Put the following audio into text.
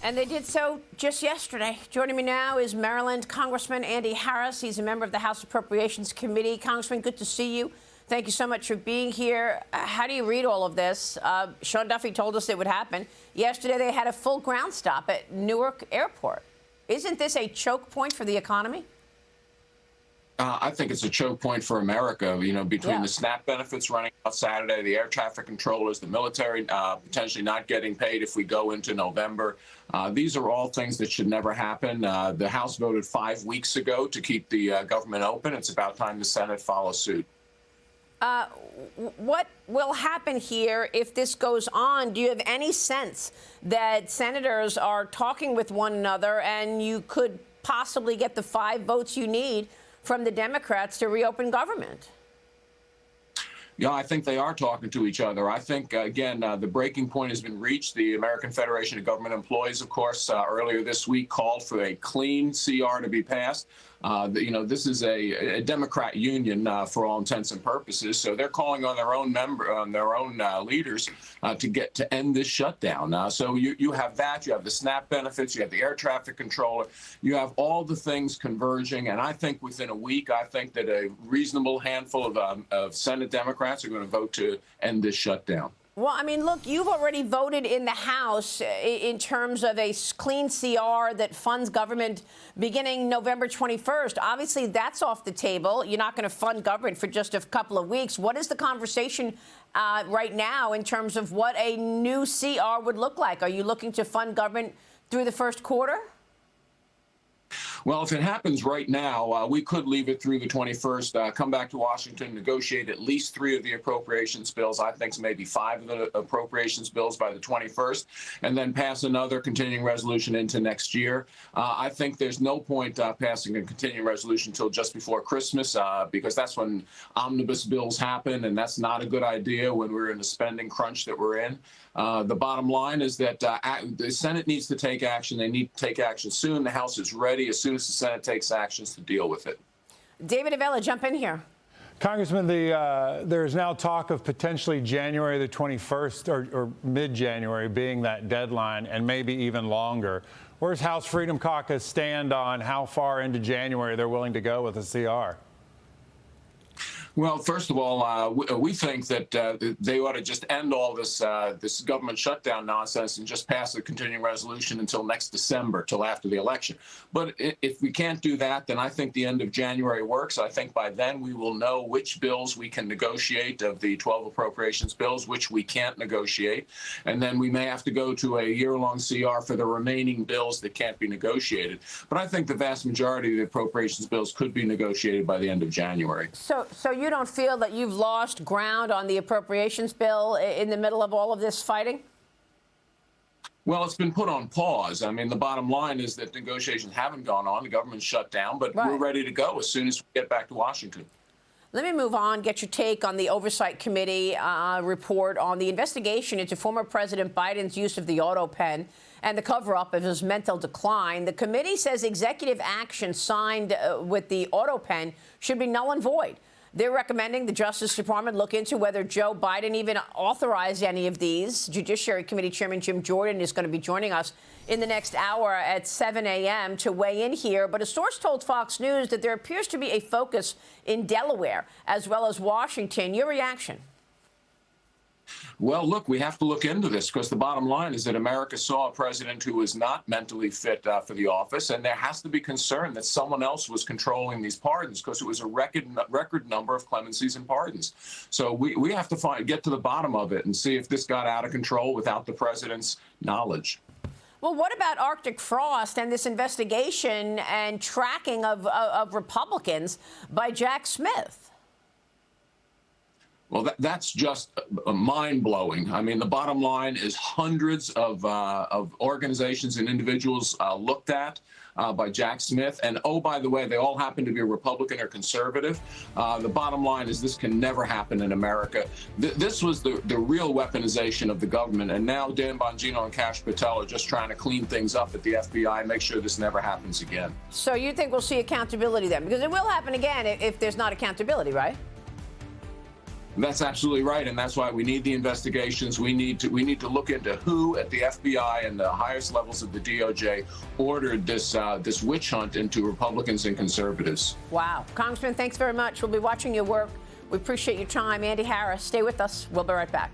And they did so just yesterday. Joining me now is Maryland Congressman Andy Harris. He's a member of the House Appropriations Committee. Congressman, good to see you. Thank you so much for being here. How do you read all of this? Sean Duffy told us it would happen. Yesterday, they had a full ground stop at Newark Airport. Isn't this a choke point for the economy? I think it's a choke point for America, between the SNAP benefits running out Saturday, the air traffic controllers, the military potentially not getting paid if we go into November. These are all things that should never happen. The House voted 5 weeks ago to keep the government open. It's about time the Senate follows suit. What will happen here if this goes on? Do you have any sense that senators are talking with one another and you could possibly get the 5 votes you need from the Democrats to reopen government? Yeah, I think they are talking to each other. I think, again, the breaking point has been reached. The American Federation of Government Employees, of course, earlier this week called for a clean CR to be passed. This is a Democrat union for all intents and purposes. So they're calling on their own leaders to end this shutdown. So you have that. You have the SNAP benefits. You have the air traffic controller. You have all the things converging. And I think within a week, I think that a reasonable handful of Senate Democrats are going to vote to end this shutdown. Well, I mean, look, you've already voted in the House in terms of a clean CR that funds government beginning November 21st. Obviously, that's off the table. You're not going to fund government for just a couple of weeks. What is the conversation right now in terms of what a new CR would look like? Are you looking to fund government through the first quarter? Well, if it happens right now, we could leave it through the 21st, come back to Washington, negotiate at least 3 of the appropriations bills. I think maybe 5 of the appropriations bills by the 21st, and then pass another continuing resolution into next year. I think there's no point passing a continuing resolution until just before Christmas, because that's when omnibus bills happen, and that's not a good idea when we're in the spending crunch that we're in. The bottom line is that the Senate needs to take action. They need to take action soon. The House is ready as soon as the Senate takes actions to deal with it. David Avella, jump in here. Congressman, there's now talk of potentially January the 21st or mid-January being that deadline, and maybe even longer. Where's House Freedom Caucus stand on how far into January they're willing to go with a CR? Well, first of all, we think that they ought to just end all this government shutdown nonsense and just pass a continuing resolution until next December, till after the election. But if we can't do that, then I think the end of January works. I think by then we will know which bills we can negotiate of the 12 appropriations bills, which we can't negotiate. And then we may have to go to a year-long CR for the remaining bills that can't be negotiated. But I think the vast majority of the appropriations bills could be negotiated by the end of January. So you don't feel that you've lost ground on the appropriations bill in the middle of all of this fighting? Well, it's been put on pause. I mean, the bottom line is that negotiations haven't gone on. The government's shut down, but we're ready to go as soon as we get back to Washington. Let me move on, get your take on the Oversight Committee report on the investigation into former President Biden's use of the autopen and the cover-up of his mental decline. The committee says executive action signed with the autopen should be null and void. They're recommending the Justice Department look into whether Joe Biden even authorized any of these. Judiciary Committee Chairman Jim Jordan is going to be joining us in the next hour at 7 a.m. to weigh in here. But a source told Fox News that there appears to be a focus in Delaware as well as Washington. Your reaction? Well, look, we have to look into this because the bottom line is that America saw a president who was not mentally fit for the office, and there has to be concern that someone else was controlling these pardons because it was a record number of clemencies and pardons. So we have to get to the bottom of it and see if this got out of control without the president's knowledge. Well, what about Arctic frost and this investigation and tracking of Republicans by Jack Smith? Well, that's just mind-blowing. I mean, the bottom line is hundreds of organizations and individuals looked at by Jack Smith. And, oh, by the way, they all happen to be Republican or conservative. The bottom line is this can never happen in America. This was the real weaponization of the government. And now Dan Bongino and Kash Patel are just trying to clean things up at the FBI and make sure this never happens again. So you think we'll see accountability then? Because it will happen again if there's not accountability, right? That's absolutely right, and that's why we need the investigations. We need to look into who at the FBI and the highest levels of the DOJ ordered this witch hunt into Republicans and conservatives. Wow. Congressman, thanks very much. We'll be watching your work. We appreciate your time. Andy Harris, stay with us. We'll be right back.